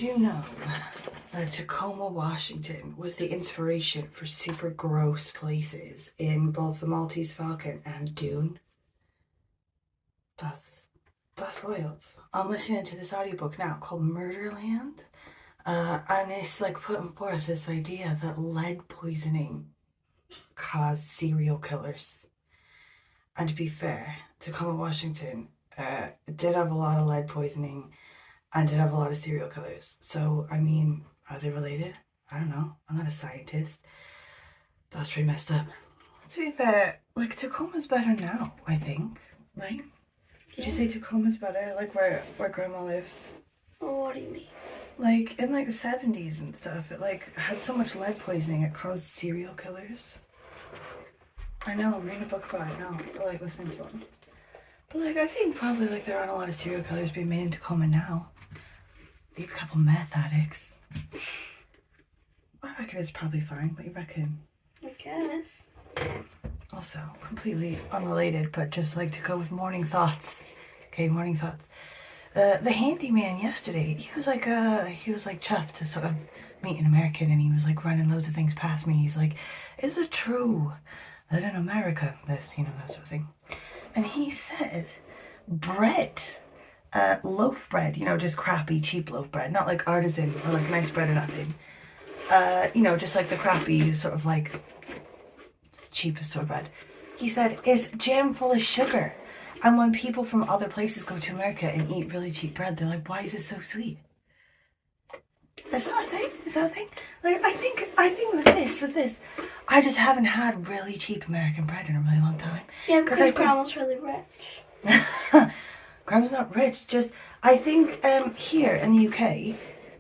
you know that Tacoma, Washington was the inspiration for super gross places in both the Maltese Falcon and Dune? That's wild. I'm listening to this audiobook now called Murderland. And it's like putting forth this idea that lead poisoning caused serial killers. And to be fair, Tacoma, Washington did have a lot of lead poisoning and did have a lot of serial killers. So, I mean, are they related? I don't know. I'm not a scientist. That's pretty messed up. To be fair, like, Tacoma's better now, I think, right? Did you say Tacoma's better? Like, where Grandma lives? Oh, what do you mean? Like, in, like, the 70s and stuff, it, like, had so much lead poisoning, it caused serial killers. I know, I'm reading a book about it now. I like listening to it. But, like, I think probably, like, there aren't a lot of serial killers being made in Tacoma now. Maybe a couple meth addicts. I reckon it's probably fine. What do you reckon? I guess. Also, completely unrelated, but just like to go with morning thoughts. Okay, morning thoughts. The handyman yesterday, he was like chuffed to sort of meet an American, and he was like running loads of things past me. He's like, "Is it true that in America, this, you know, that sort of thing?" And he said, bread, loaf bread, you know, just crappy, cheap loaf bread, not like artisan or like nice bread or nothing. You know, just like the crappy sort of like cheapest sort of bread. He said, it's jam full of sugar. And when people from other places go to America and eat really cheap bread, they're like, why is it so sweet? Is that a thing? Is that a thing? Like, I think with this, I just haven't had really cheap American bread in a really long time. Yeah, because Grandma's really rich. Grandma's not rich, just, I think here in the UK,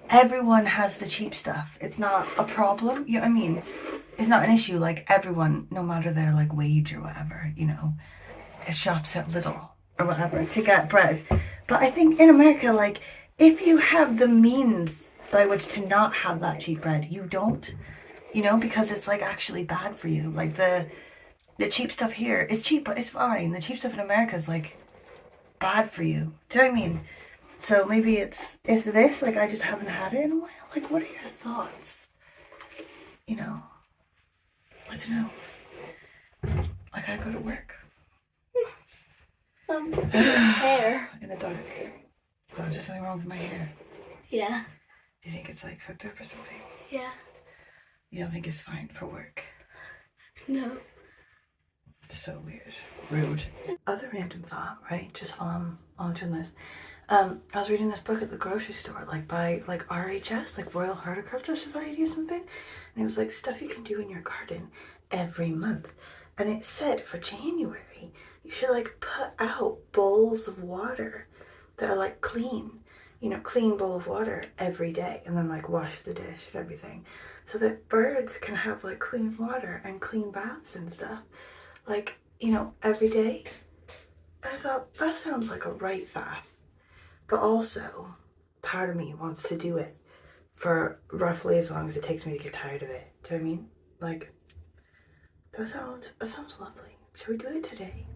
everyone has the cheap stuff. It's not a problem, you know what I mean? It's not an issue, like everyone, no matter their like wage or whatever, you know, shops at Lidl or whatever to get bread. But I think in America, like, if you have the means by which to not have that cheap bread, you don't, you know, because it's like actually bad for you. Like the cheap stuff here is cheap, but it's fine. The cheap stuff in America is like bad for you. Do you know what I mean? So maybe it's this, like I just haven't had it in a while. Like, what are your thoughts? You know, I don't know. Like, I go to work. Hair. In the dark. Oh, is there something wrong with my hair? Yeah. Do you think it's like hooked up or something? Yeah. You don't think it's fine for work? No. So weird. Rude. Other random thought, right? Just while I'm doing this. I was reading this book at the grocery store, like by like RHS, like Royal Horticultural Society or something. And it was like stuff you can do in your garden every month. And it said for January, you should like put out bowls of water that are like clean, you know, clean bowl of water every day, and then like wash the dish and everything, so that birds can have like clean water and clean baths and stuff, like, you know, every day. I thought that sounds like a right faff, but also part of me wants to do it for roughly as long as it takes me to get tired of it. Do you know what I mean? Like, that sounds lovely. Should we do it today?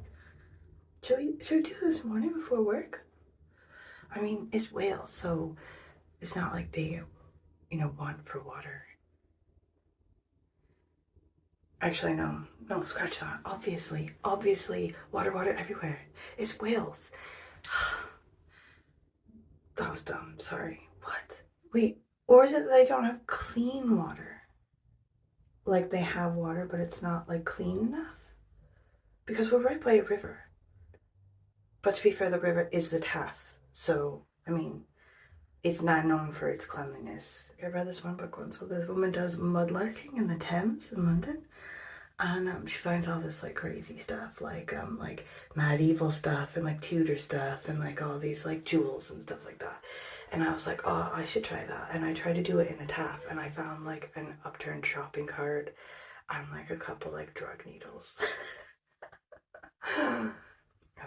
Should we do it this morning before work? I mean, it's Wales, so it's not like they, you know, want for water. Actually, no, scratch that. Obviously, water everywhere. It's Wales. That was dumb, sorry. What? Wait, or is it that they don't have clean water? Like, they have water, but it's not, like, clean enough? Because we're right by a river. But to be fair, the river is the Taff. So, I mean, it's not known for its cleanliness. I read this one book once where this woman does mudlarking in the Thames in London. And she finds all this, like, crazy stuff, like medieval stuff and, like, Tudor stuff and, like, all these, like, jewels and stuff like that. And I was like, oh, I should try that. And I tried to do it in the Taff, and I found, like, an upturned shopping cart and, like, a couple, like, drug needles.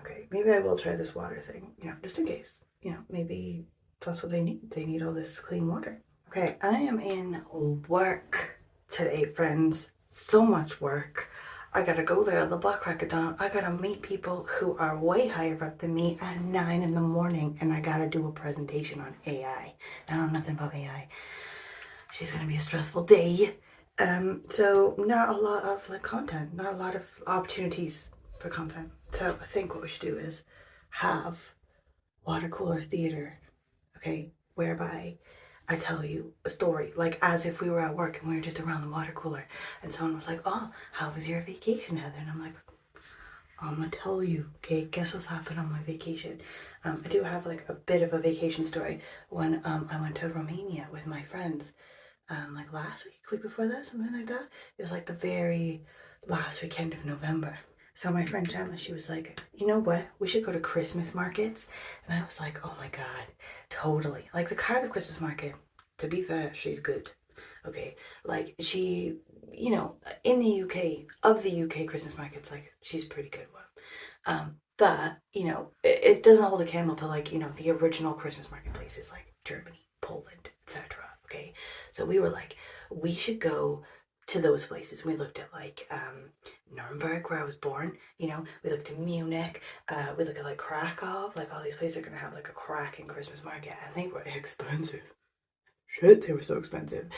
Okay, maybe I will try this water thing, you know, just in case. You know, maybe that's what they need. They need all this clean water. Okay, I am in work today, friends. So much work. I gotta go there at the Black Record Dawn. I gotta meet people who are way higher up than me at 9 in the morning, and I gotta do a presentation on AI. I know nothing about AI. She's gonna be a stressful day. So not a lot of like content, not a lot of opportunities for content. So I think what we should do is have water cooler theater, okay, whereby I tell you a story, like as if we were at work and we were just around the water cooler, and someone was like, "Oh, how was your vacation, Heather?" And I'm like, "I'm gonna tell you, okay, guess what's happened on my vacation." I do have like a bit of a vacation story when I went to Romania with my friends, like last week before that, something like that. It was like the very last weekend of November. So my friend Gemma, she was like, "You know what? We should go to Christmas markets." And I was like, "Oh my God, totally." Like the Cardiff Christmas market, to be fair, she's good. Okay. Like she, you know, in the UK, of the UK Christmas markets, like she's a pretty good one. But, you know, it doesn't hold a candle to like, you know, the original Christmas marketplaces like Germany, Poland, etc. Okay. So we were like, we should go to those places. We looked at like Nuremberg, where I was born. You know, we looked at Munich. We looked at like Krakow. Like all these places are gonna have like a cracking Christmas market, and they were expensive. Shit, they were so expensive.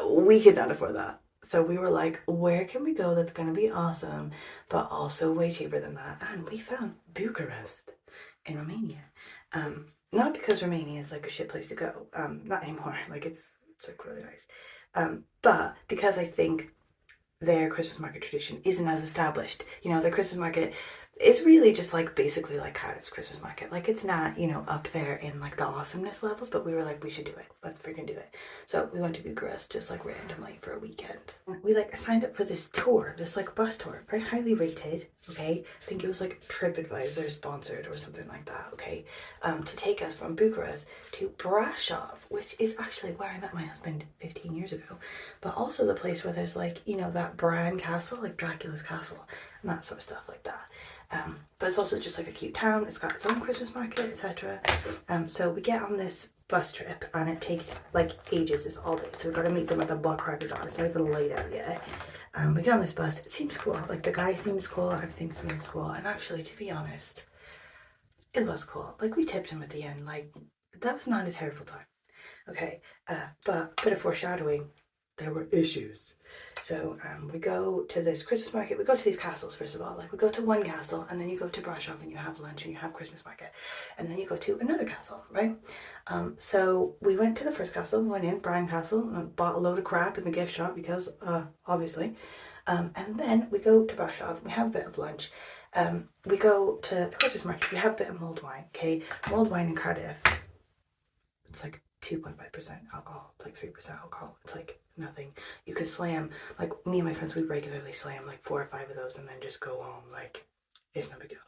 We could not afford that. So we were like, where can we go that's gonna be awesome, but also way cheaper than that? And we found Bucharest in Romania. Not because Romania is like a shit place to go. Not anymore. Like it's like really nice. But because I think their Christmas market tradition isn't as established. You know, their Christmas market is really just like basically like Cardiff's Christmas market. Like it's not, you know, up there in like the awesomeness levels, but we were like, we should do it. Let's freaking do it. So we went to Bucharest just like randomly for a weekend. We like signed up for this tour, this like bus tour, very highly rated. Okay, I think it was like TripAdvisor sponsored or something like that. Okay, to take us from Bucharest to Brasov, which is actually where I met my husband 15 years ago, but also the place where there's like, you know, that Bran castle, like Dracula's castle, and that sort of stuff like that. But it's also just like a cute town. It's got its own Christmas market, etc. So we get on this bus trip and it takes like ages. It's all day. So we've got to meet them at the Black Record Dawn. It's not even laid out yet. We get on this bus. It seems cool. Like the guy seems cool. Everything seems cool. And actually, to be honest, it was cool. Like we tipped him at the end. Like that was not a terrible time. Okay. But bit of foreshadowing. There were issues. So we go to this Christmas market. We go to these castles, first of all. Like we go to one castle and then you go to Brasov and you have lunch and you have Christmas market. And then you go to another castle, right? So we went to the first castle, we went in, Brian Castle, and bought a load of crap in the gift shop because, obviously. And then we go to Brasov, we have a bit of lunch. We go to the Christmas market, we have a bit of mulled wine, okay? Mulled wine in Cardiff, it's like 2.5% alcohol. It's like 3% alcohol. It's like nothing. You could slam, like me and my friends, we regularly slam like 4 or 5 of those and then just go home. Like, it's no big deal.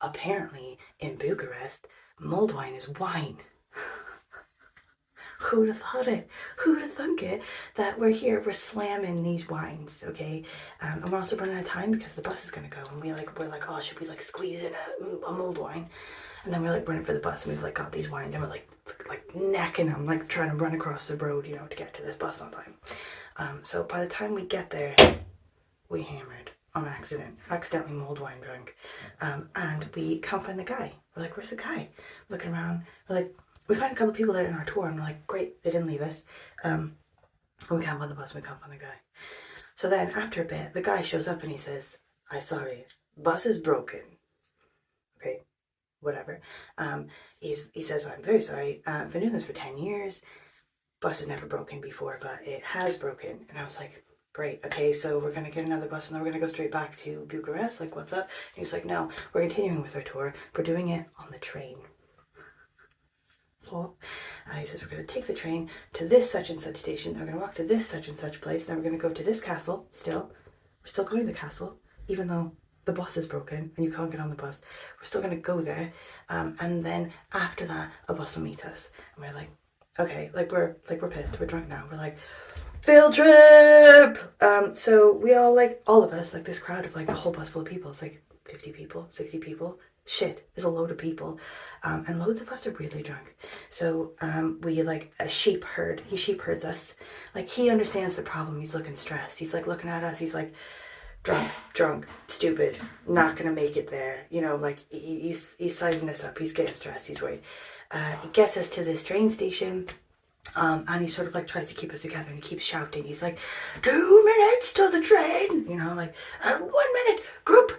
Apparently, in Bucharest, mulled wine is wine. Who would have thought it? Who would have thunk it that we're here, we're slamming these wines, okay? And we're also running out of time because the bus is gonna go. And we're like, oh, should we like squeeze in a mulled wine? And then we're like running for the bus and we've like got these wines and we're like necking them, like trying to run across the road, you know, to get to this bus on time. So by the time we get there, we hammered on accidentally mulled wine drunk. And we can't find the guy. We're like, where's the guy? Looking around, we're like, we find a couple of people that are in our tour and we're like, great, they didn't leave us. And we can't find the bus, we can't find the guy. So then after a bit, the guy shows up and he says, I'm sorry, bus is broken. Okay, whatever. He says, I'm very sorry, I've been doing this for 10 years. Bus has never broken before, but it has broken. And I was like, great, okay, so we're gonna get another bus and then we're gonna go straight back to Bucharest, like what's up? And he was like, no, we're continuing with our tour. We're doing it on the train. He says we're going to take the train to this such and such station, then we're going to walk to this such and such place, then we're going to go to this castle. Still, we're still going to the castle, even though the bus is broken and you can't get on the bus. We're still going to go there, and then after that, a bus will meet us. And we're like, okay, we're pissed, we're drunk now. We're like, field trip. So we all all of us, like this crowd of like a whole bus full of people. It's like 50 people, 60 people. Shit, is a load of people, and loads of us are really drunk. So we like a sheep herd. He sheep herds us. Like he understands the problem. He's looking stressed. He's like looking at us. He's like drunk, stupid, not gonna make it there. You know, like he's sizing us up. He's getting stressed. He's worried. He gets us to this train station. And he sort of like tries to keep us together and he keeps shouting. He's like, 2 minutes to the train. You know, like 1 minute, group,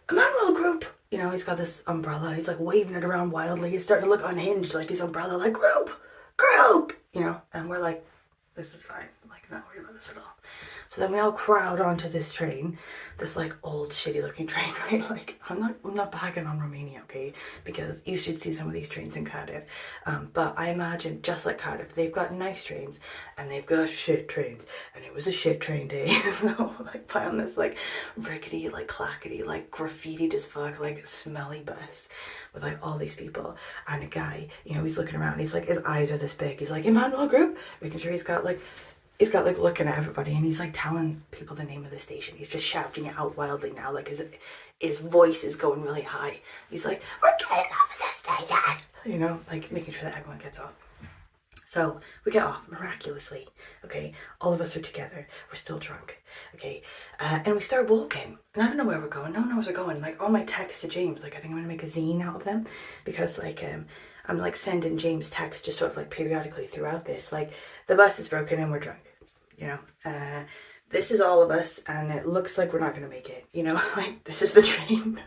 Emmanuel group. You know, he's got this umbrella. He's like waving it around wildly. He's starting to look unhinged, like his umbrella, like group. You know, and we're like, this is fine. I'm like, not worried about this at all. So then we all crowd onto this train, this like old shitty looking train, right? Like I'm not bagging on Romania, okay? Because you should see some of these trains in Cardiff. But I imagine just like Cardiff, they've got nice trains and they've got shit trains. And it was a shit train day. So like put on this like rickety, like clackety, like graffitied as fuck, like smelly bus with like all these people and a guy, you know, he's looking around, he's like, his eyes are this big, he's like, Emmanuel group, making sure he's got like looking at everybody and he's like telling people the name of the station. He's just shouting it out wildly now, like his voice is going really high. He's like, we're getting off of this station, you know, like making sure that everyone gets off. So we get off miraculously, okay, all of us are together, we're still drunk, okay, and we start walking, and I don't know where we're going, no one knows where we're going. Like all my texts to James, like I think I'm gonna make a zine out of them, because like I'm like sending James texts just sort of like periodically throughout this, like the bus is broken and we're drunk, you know, this is all of us and it looks like we're not gonna make it, you know, like this is the train.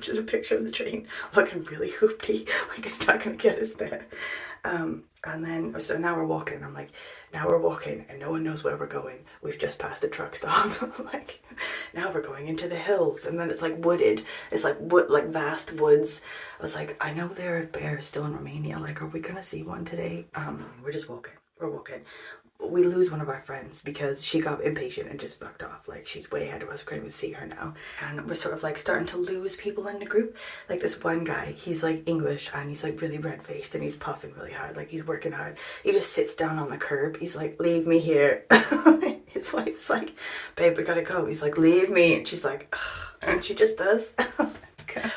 Just a picture of the train looking really hoopty, like it's not gonna get us there. And then, so now we're walking, I'm like, now we're walking and no one knows where we're going. We've just passed a truck stop. Like, now we're going into the hills and then it's like wooded. It's like like vast woods. I was like, I know there are bears still in Romania. Like, are we gonna see one today? We're just walking, we're walking. We lose one of our friends because she got impatient and just fucked off. Like she's way ahead of us, couldn't even see her now. And we're sort of like starting to lose people in the group. Like this one guy, he's like English and he's like really red faced and he's puffing really hard, like he's working hard. He just sits down on the curb. He's like, leave me here. His wife's like, babe, we gotta go. He's like, leave me. And she's like, ugh. And she just does.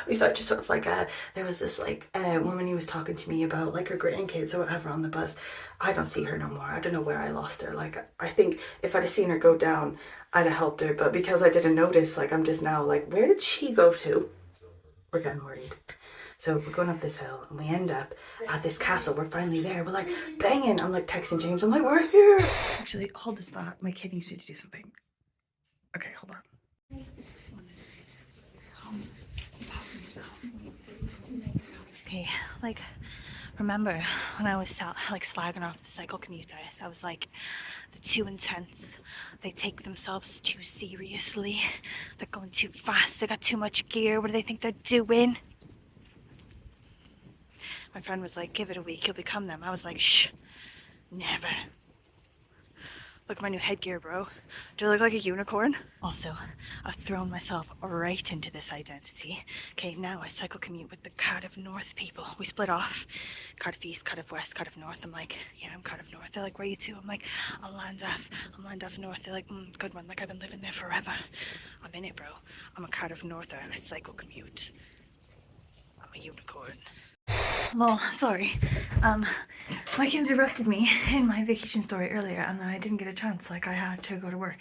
We started just sort of like there was this like woman who was talking to me about like her grandkids or whatever on the bus. I don't see her no more. I don't know where I lost her. Like I think if I'd have seen her go down, I'd have helped her, but because I didn't notice, like I'm just now like, where did she go to? We're getting worried. So we're going up this hill and we end up at this castle. We're finally there. We're like banging. I'm like texting James. I'm like, we're here. Actually, hold this thought. My kid needs me to do something. Okay, hold on. Okay, like, remember when I was like slagging off the cycle commuters, I was like, they're too intense, they take themselves too seriously, they're going too fast, they got too much gear, what do they think they're doing? My friend was like, give it a week, you'll become them. I was like, shh, never. Look at my new headgear, bro. Do I look like a unicorn? Also, I've thrown myself right into this identity. Okay, now I cycle commute with the Cardiff North people. We split off. Cardiff East, Cardiff West, Cardiff North. I'm like, yeah, I'm Cardiff North. They're like, where are you to? I'm like, I'm Llandaff North. They're like, good one. Like, I've been living there forever. I'm in it, bro. I'm a Cardiff Norther. I cycle commute. I'm a unicorn. Well, sorry. Mike interrupted me in my vacation story earlier and then I didn't get a chance, like I had to go to work.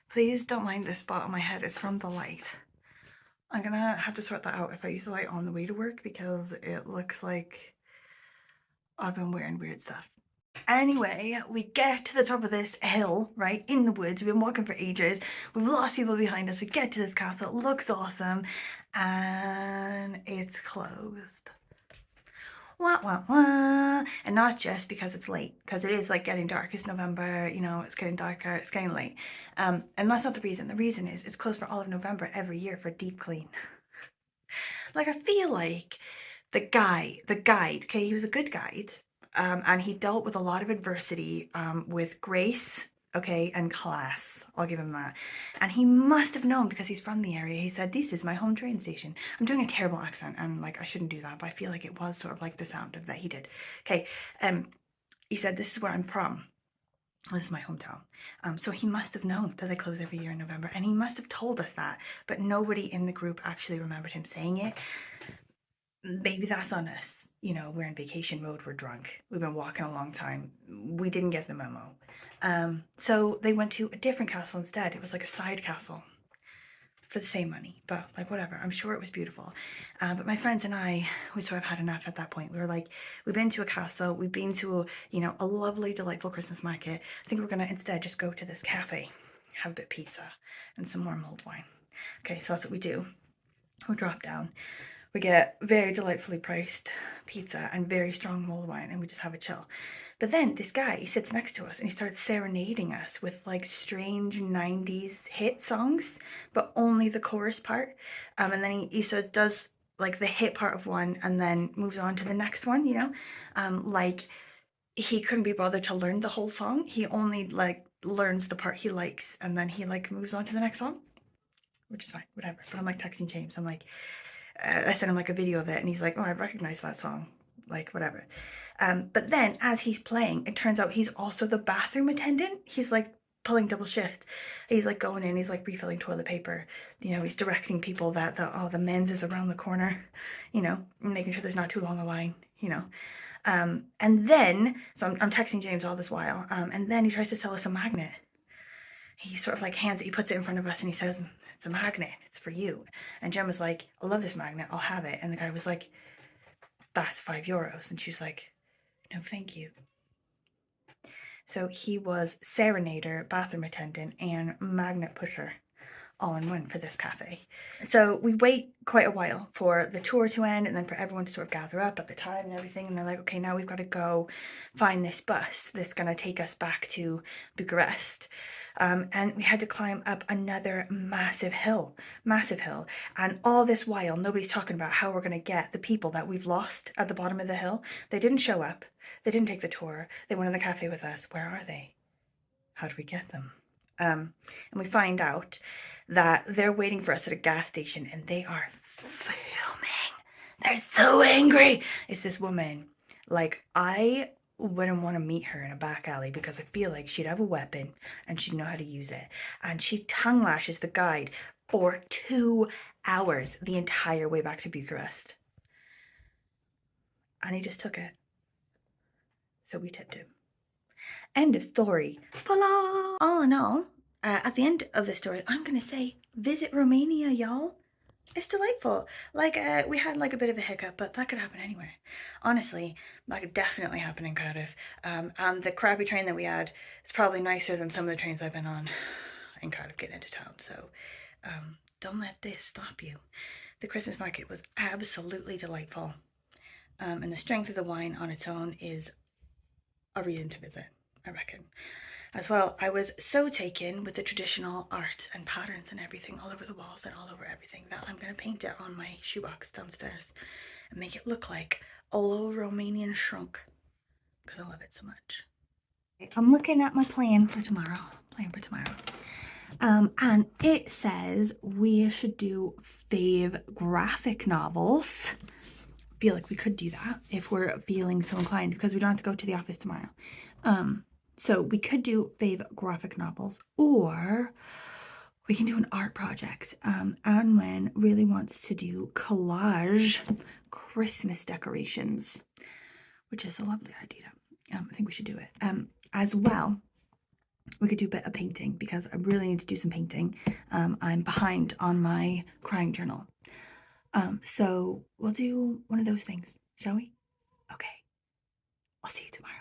Please don't mind this spot on my head, it's from the light. I'm gonna have to sort that out if I use the light on the way to work because it looks like I've been wearing weird stuff. Anyway, we get to the top of this hill, right, in the woods. We've been walking for ages. We've lost people behind us. We get to this castle. It looks awesome. And it's closed. Wah, wah, wah. And not just because it's late, because it is like getting dark. It's November, you know, it's getting darker, it's getting late. And that's not the reason. The reason is it's closed for all of November every year for deep clean. Like, I feel like the guide, okay, he was a good guide. And he dealt with a lot of adversity with grace, okay, and class. I'll give him that. And he must have known because he's from the area. He said, this is my home train station. I'm doing a terrible accent and like I shouldn't do that, but I feel like it was sort of like the sound of that he did. Okay, he said, this is where I'm from. This is my hometown. So he must have known that they close every year in November and he must have told us that, but nobody in the group actually remembered him saying it. Maybe that's on us. you know, we're in vacation mode, we're drunk, we've been walking a long time, we didn't get the memo. So they went to a different castle instead. It was like a side castle for the same money, but like whatever, I'm sure it was beautiful. But my friends and I, we sort of had enough at that point. We were like, we've been to a castle, we've been to, you know, a lovely, delightful Christmas market. I think we're gonna instead just go to this cafe, have a bit of pizza and some more mulled wine. Okay, so that's what we do. We drop down, we get very delightfully priced pizza and very strong mulled wine, and we just have a chill. But then this guy, he sits next to us and he starts serenading us with like strange 90s hit songs, but only the chorus part. And then he sort of does like the hit part of one and then moves on to the next one, you know? Like he couldn't be bothered to learn the whole song. He only like learns the part he likes and then he like moves on to the next song, which is fine, whatever. But I'm like texting James, I'm like, I sent him like a video of it and he's like, oh, I recognize that song, like whatever. But then as he's playing, it turns out he's also the bathroom attendant. He's like pulling double shift. He's like going in, he's like refilling toilet paper. You know, he's directing people that the men's is around the corner, you know, making sure there's not too long a line, you know. And then, so I'm texting James all this while, and then he tries to sell us a magnet. He sort of like hands it, he puts it in front of us and he says, it's a magnet, it's for you. And Jen was like, I love this magnet, I'll have it. And the guy was like, that's €5. And she was like, no, thank you. So he was serenader, bathroom attendant, and magnet pusher all in one for this cafe. So we wait quite a while for the tour to end and then for everyone to sort of gather up at the time and everything. And they're like, okay, now we've got to go find this bus that's going to take us back to Bucharest. And we had to climb up another massive hill. And all this while, nobody's talking about how we're going to get the people that we've lost at the bottom of the hill. They didn't show up. They didn't take the tour. They went in the cafe with us. Where are they? How do we get them? And we find out that they're waiting for us at a gas station and they are filming. They're so angry. It's this woman. Like, I wouldn't want to meet her in a back alley because I feel like she'd have a weapon and she'd know how to use it. And she tongue lashes the guide for 2 hours the entire way back to Bucharest. And he just took it. So we tipped him. End of story. Voila! All in all, at the end of the story, I'm gonna say, visit Romania, y'all. It's delightful. Like, we had like a bit of a hiccup, but that could happen anywhere. Honestly, that could definitely happen in Cardiff. And the crappy train that we had is probably nicer than some of the trains I've been on in Cardiff getting into town. So, don't let this stop you. The Christmas market was absolutely delightful. And the strength of the wine on its own is a reason to visit, I reckon. As well, I was so taken with the traditional art and patterns and everything all over the walls and all over everything that I'm going to paint it on my shoebox downstairs and make it look like a little Romanian shrunk because I love it so much. I'm looking at my plan for tomorrow. And it says we should do fave graphic novels. I feel like we could do that if we're feeling so inclined because we don't have to go to the office tomorrow. So we could do fave graphic novels, or we can do an art project. Anwen really wants to do collage Christmas decorations, which is a lovely idea. I think we should do it. As well, we could do a bit of painting because I really need to do some painting. I'm behind on my crying journal. So we'll do one of those things, shall we? Okay. I'll see you tomorrow.